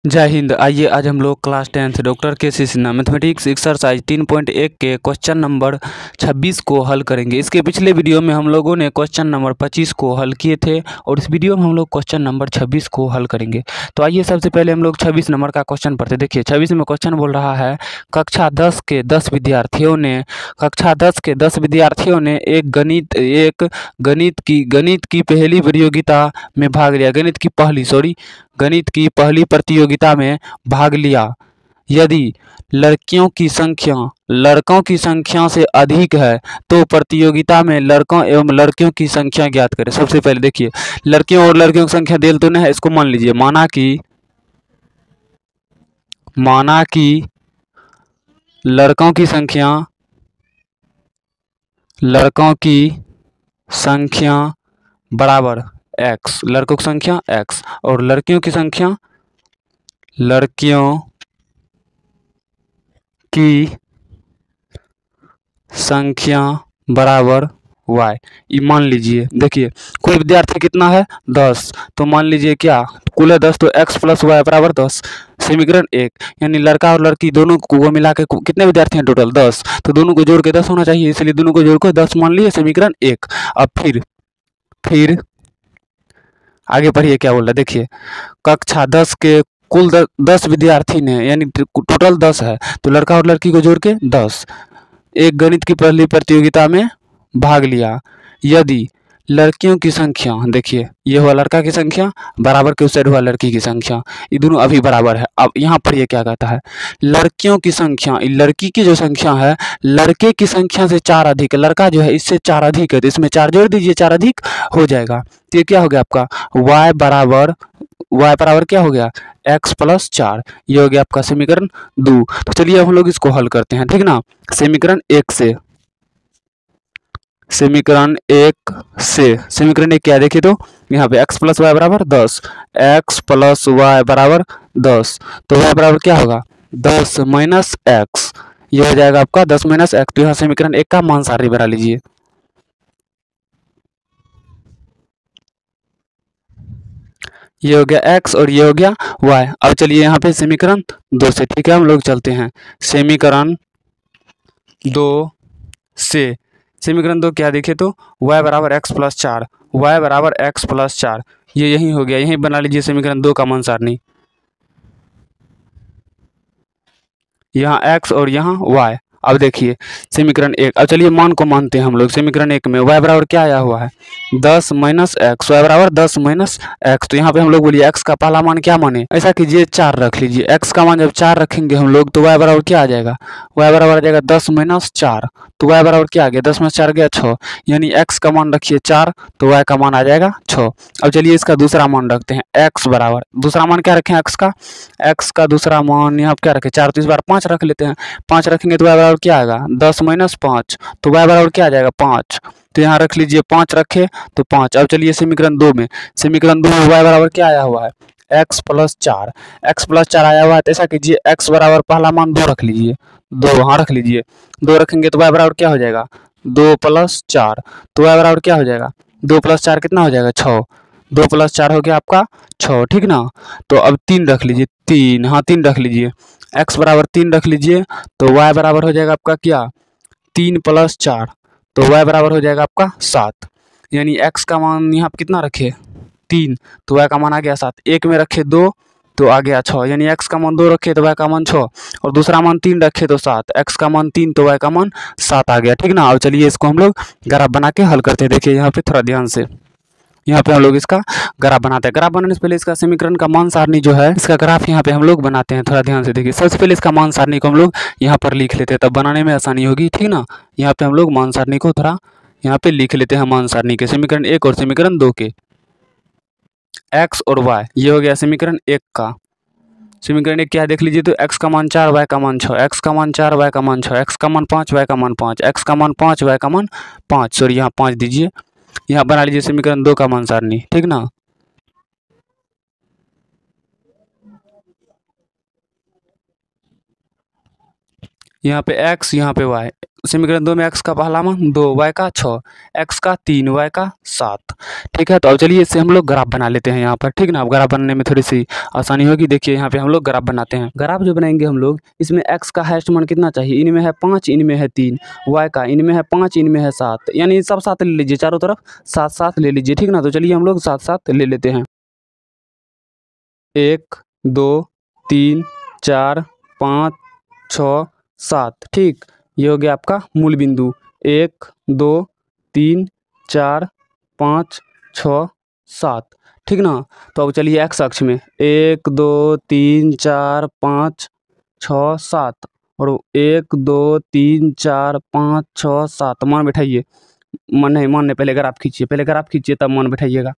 जय हिंद। आइए आज हम लोग class 10th doctor KC. Sinha mathematics exercise 3.1 के क्वेश्चन नंबर 26 को हल करेंगे। इसके पिछले वीडियो में हम लोगों ने क्वेश्चन नंबर 25 को हल किए थे और इस वीडियो में हम लोग क्वेश्चन नंबर 26 को हल करेंगे। तो आइए सबसे पहले हम लोग 26 नंबर का क्वेश्चन पढ़ते। देखिए 26 में क्वेश्चन बोल रहा है कक्षा 10 के 10 विद्यार्थियों ने एक गणित की पहली प्रतियोगिता में भाग लिया। गणित की पहली प्रतियोगिता में भाग लिया। यदि लड़कों की संख्या से अधिक है तो प्रतियोगिता में लड़कों एवं लड़कियों की संख्या ज्ञात करें। सबसे पहले देखिए लड़कियों और लड़कियों की संख्या दिल तो नहीं है, इसको मान लीजिए। माना कि लड़कों की संख्या बराबर x, लड़कों की संख्या x और लड़कियों की संख्या बराबर y। ये मान लीजिए। देखिए कोई विद्यार्थी कितना है 10, तो मान लीजिए क्या कुल है 10, तो x प्लस वाई बराबर 10। समीकरण 1 यानी लड़का और लड़की दोनों को मिला के कितने विद्यार्थी हैं टोटल 10, तो दोनों को जोड़ के 10 होना चाहिए, इसलिए दोनों को जोड़ कर 10 मान लिए। समीकरण 1। अब फिर आगे पढ़िए क्या बोल रहा है। देखिए कक्षा 10 के कुल 10 विद्यार्थी ने यानी टोटल 10 है, तो लड़का और लड़की को जोड़ के 10 एक गणित की पहली प्रतियोगिता में भाग लिया। यदि लड़कियों की संख्या, देखिए ये हुआ लड़का की संख्या बराबर के उस साइड हुआ लड़की की संख्या, ये दोनों अभी बराबर है। अब यहाँ पर ये क्या कहता है, लड़कियों की संख्या, लड़की की जो संख्या है लड़के की संख्या से 4 अधिक, लड़का जो है इससे 4 अधिक है, तो इसमें 4 जोड़ दीजिए, 4 अधिक हो जाएगा। तो ये क्या हो गया आपका y बराबर क्या हो गया x प्लस 4। ये हो गया आपका समीकरण 2। तो चलिए हम लोग इसको हल करते हैं, ठीक ना। समीकरण 1 समीकरण 1 क्या है देखिए, तो यहाँ पे x प्लस वाई बराबर 10, x प्लस वाई बराबर 10, तो y बराबर क्या होगा 10 माइनस एक्स। ये हो जाएगा आपका 10 माइनस एक्स। तो यहाँ समीकरण 1 का मान सारणी बना लीजिए। ये हो गया x और ये हो गया y। अब चलिए यहाँ पे समीकरण 2 से, ठीक है, हम लोग चलते हैं समीकरण 2 से। समीकरण 2 क्या देखे, तो y बराबर x प्लस 4, ये यही हो गया, यही बना लीजिए समीकरण 2 का मान सारणी। यहाँ x और यहाँ y। अब देखिए समीकरण 1, अब चलिए मान को मानते हैं हम लोग। समीकरण 1 में y बराबर क्या आया हुआ है 10 माइनस एक्स, वाई बराबर 10 माइनस एक्स। तो यहाँ पे हम लोग बोलिए x का पहला मान क्या माने, ऐसा कीजिए 4 रख लीजिए। x का मान जब 4 रखेंगे हम लोग तो y बराबर क्या आ जाएगा, y बराबर आ जाएगा 10 माइनस 4। तो y बराबर क्या आ गया 10 माइनस 4 गया 6, यानी x का मान रखिए 4 तो y का मान आ जाएगा 6। अब चलिए इसका दूसरा मान रखते हैं x बराबर, दूसरा मान क्या रखें x का दूसरा मान यहाँ क्या रखें 4, तो इस बार 5 रख लेते हैं। 5 रखेंगे तो y बराबर क्या आएगा 10 माइनस 5, तो y बराबर क्या आ जाएगा 5। तो यहाँ रख लीजिए 5 रखे तो 5। अब चलिए समीकरण 2 में y बराबर क्या आया हुआ है x प्लस 4, आया हुआ है, तो ऐसा कीजिए x बराबर पहला मान 2 रख लीजिए, 2 हाँ रख लीजिए। 2 रखेंगे तो y बराबर क्या हो जाएगा 2 प्लस 4, तो y बराबर क्या हो जाएगा 2 प्लस 4 कितना हो जाएगा 6, 2 प्लस 4 हो गया आपका 6, ठीक ना। तो अब 3 रख लीजिए, 3 हाँ 3 रख लीजिए, x बराबर 3 रख लीजिए, तो y बराबर हो जाएगा आपका क्या 3 प्लस 4, तो y बराबर हो जाएगा आपका 7। यानी x का मान यहाँ कितना रखे 3, तो y का मान आ गया 7। एक में रखे 2 तो आ गया 6, यानी x का मान 2 रखे तो y का मान 6, और दूसरा मान 3 रखे तो 7, x का मान 3 तो y का मान 7 आ गया, ठीक ना। अब चलिए इसको हम लोग ग्राफ बना के हल करते हैं। देखिए यहाँ पे थोड़ा ध्यान से, यहाँ पे हम लोग इसका ग्राफ बनाते हैं। ग्राफ बनाने से पहले इसका समीकरण का मान सारणी जो है इसका ग्राफ यहाँ पे हम लोग बनाते हैं। थोड़ा ध्यान से देखिए, सबसे पहले इसका मान सारणी को हम लोग यहाँ पर लिख लेते हैं, तब बनाने में आसानी होगी, ठीक ना। यहाँ पे हम लोग मान सारणी को थोड़ा यहाँ पे लिख लेते हैं, मान सारणी के समीकरण 1 और समीकरण 2 के x और y। ये हो गया समीकरण 1 का। समीकरण 1 क्या है देख लीजिए, तो x का मान 4, y का मान 6, x का मान 4, y का मान 6, x का मान 5, y का मान 5, x का मान 5, y का मान 5, सॉरी यहाँ 5 दीजिए। यहाँ बना लीजिए समीकरण 2 का मान सारणी, ठीक ना। यहाँ पे x यहाँ पे y, समीकरण 2 में x का पहला मान 2, y का 6, x का 3, y का 7। ठीक है, तो अब चलिए इससे हम लोग ग्राफ बना लेते हैं यहाँ पर। ठीक ना, अब ग्राफ बनाने में थोड़ी सी आसानी होगी। देखिए यहाँ पे हम लोग ग्राफ बनाते हैं। ग्राफ जो बनाएंगे हम लोग, इसमें x का हाईएस्ट मान कितना चाहिए, इनमें है 5, इनमें है 3, y का इनमें है 5, इनमें है 7, यानी सब 7 ले लीजिए, चारों तरफ 7 ले लीजिए। ठीक ना, तो चलिए हम लोग 7 ले लेते हैं। 1 2 3 4 5 6 7। ठीक, ये हो गया आपका मूल बिंदु। 1 2 3 4 5 6 7। ठीक ना, तो अब चलिए एक्स अक्ष में 1 2 3 4 5 6 7 और 1 2 3 4 5 6 7 मान बैठाइए। मान नहीं, मान नहीं, पहले ग्राफ खींचिए, पहले ग्राफ खींचिए तब मान बैठाइएगा।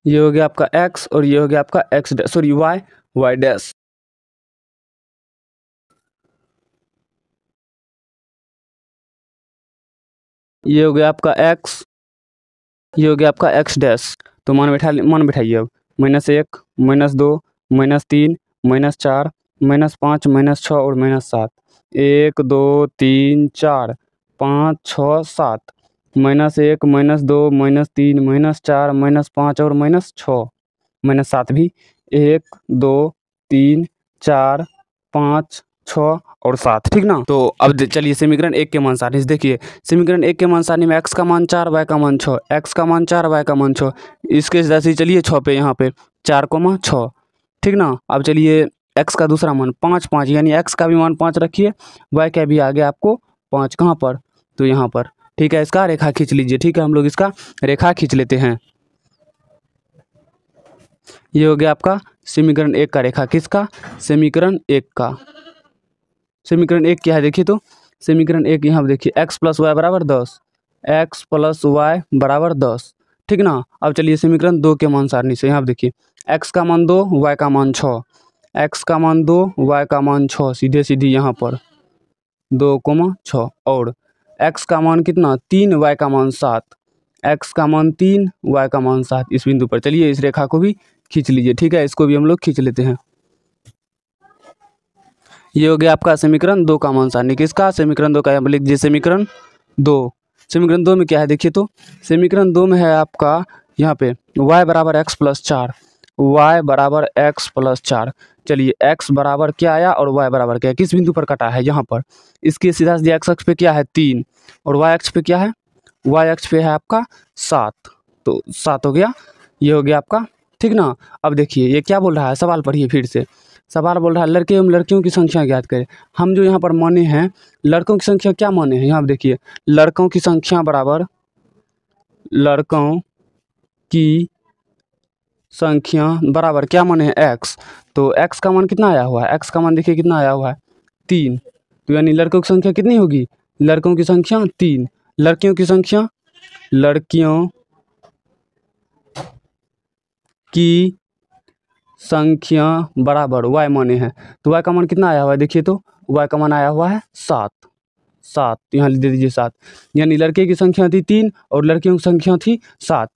ये हो गया आपका x और ये हो गया आपका x dash, sorry y dash. ये हो गया आपका x, ये हो गया आपका x डैश। तो मान बैठाइए अब। -1 -2 -3 -4 -5 -6 और -7। 1 2 3 4 5 6 7 -1 -2 -3 -4 -5 और -6 -7 भी। 1 2 3 4 5 6 और 7। ठीक ना, तो अब चलिए समीकरण 1 के मान सारणी से देखिए। समीकरण 1 के मान सारणी में x का मान 4, y का मान 6, x का मान 4, y का मान 6। इसके जैसे चलिए 6 पे, यहाँ पे 4, 6। ठीक ना, अब चलिए x का दूसरा मान 5, 5, यानी x का भी मान 5 रखिए, y का भी आ गया आपको 5। कहाँ पर, तो यहाँ पर। ठीक है, इसका रेखा खींच लीजिए। ठीक है, हम लोग इसका रेखा खींच लेते हैं। ये हो गया आपका समीकरण 1 का रेखा। किसका, समीकरण 1 का। समीकरण 1 क्या है देखिए, तो समीकरण 1 यहाँ पर देखिए x + y = 10, x + y = 10। ठीक ना, अब चलिए समीकरण 2 के मान सारणी से यहाँ पर देखिए x का मान 2, y का मान 6, x का मान 2, y का मान 6, सीधे सीधी यहाँ पर 2, 6 और x का मान कितना 3, y का मान 7, x का मान 3, y का मान 7 इस बिंदु पर। चलिए इस रेखा को भी खींच लीजिए। ठीक है, इसको भी हम लोग खींच लेते हैं। ये हो गया आपका समीकरण 2 का मान सारणी। किसका, समीकरण 2 का। यहाँ पर लिख दीजिए समीकरण 2। समीकरण 2 में क्या है देखिए, तो समीकरण 2 में है आपका यहाँ पे y = x + 4, y = x + 4। चलिए x बराबर क्या आया और y बराबर क्या है, किस बिंदु पर कटा है, यहाँ पर। इसके सीधा सीधा x अक्ष पे क्या है 3 और y अक्ष पे क्या है, y अक्ष पे है आपका 7, तो 7 हो गया। ये हो गया आपका। ठीक ना, अब देखिए ये क्या बोल रहा है, सवाल पढ़िए फिर से। सवाल बोल रहा है लड़के एवं लड़कियों की संख्या ज्ञात करें। हम जो यहाँ पर माने हैं लड़कों की संख्या क्या माने हैं, यहाँ पर देखिए लड़कों की संख्या बराबर, लड़कों की संख्या बराबर क्या माने हैं x। तो x का मान कितना आया हुआ है, x का मान देखिए कितना आया हुआ है 3। तो यानी लड़कों की संख्या कितनी होगी, लड़कों की संख्या 3, लड़कियों की संख्या, लड़कियों की संख्या बराबर y माने हैं। तो y का मान कितना आया हुआ है देखिए, तो y का मान आया हुआ है 7, यहाँ दे दीजिए 7। यानी लड़के की संख्या थी 3 और लड़कियों की संख्या थी 7।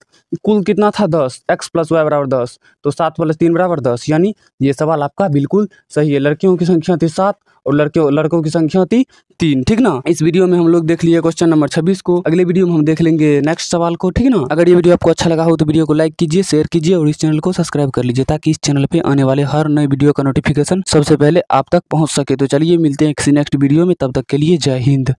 कुल कितना था 10, x + y = 10, तो 7 + 3 = 10। यानी ये सवाल आपका बिल्कुल सही है। लड़कियों की संख्या थी 7 और लड़कों की संख्या थी 3। ठीक ना, इस वीडियो में हम लोग देख लिए क्वेश्चन नंबर 26 को। अगले वीडियो में हम देख लेंगे नेक्स्ट सवाल को। ठीक ना, अगर ये वीडियो आपको अच्छा लगा हो तो वीडियो को लाइक कीजिए, शेयर कीजिए और इस चैनल को सब्सक्राइब कर लीजिए, ताकि इस चैनल पे आने वाले हर नए वीडियो का नोटिफिकेशन सबसे पहले आप तक पहुँच सके। तो चलिए मिलते हैं किसी नेक्स्ट वीडियो में, तब तक के लिए जय हिंद।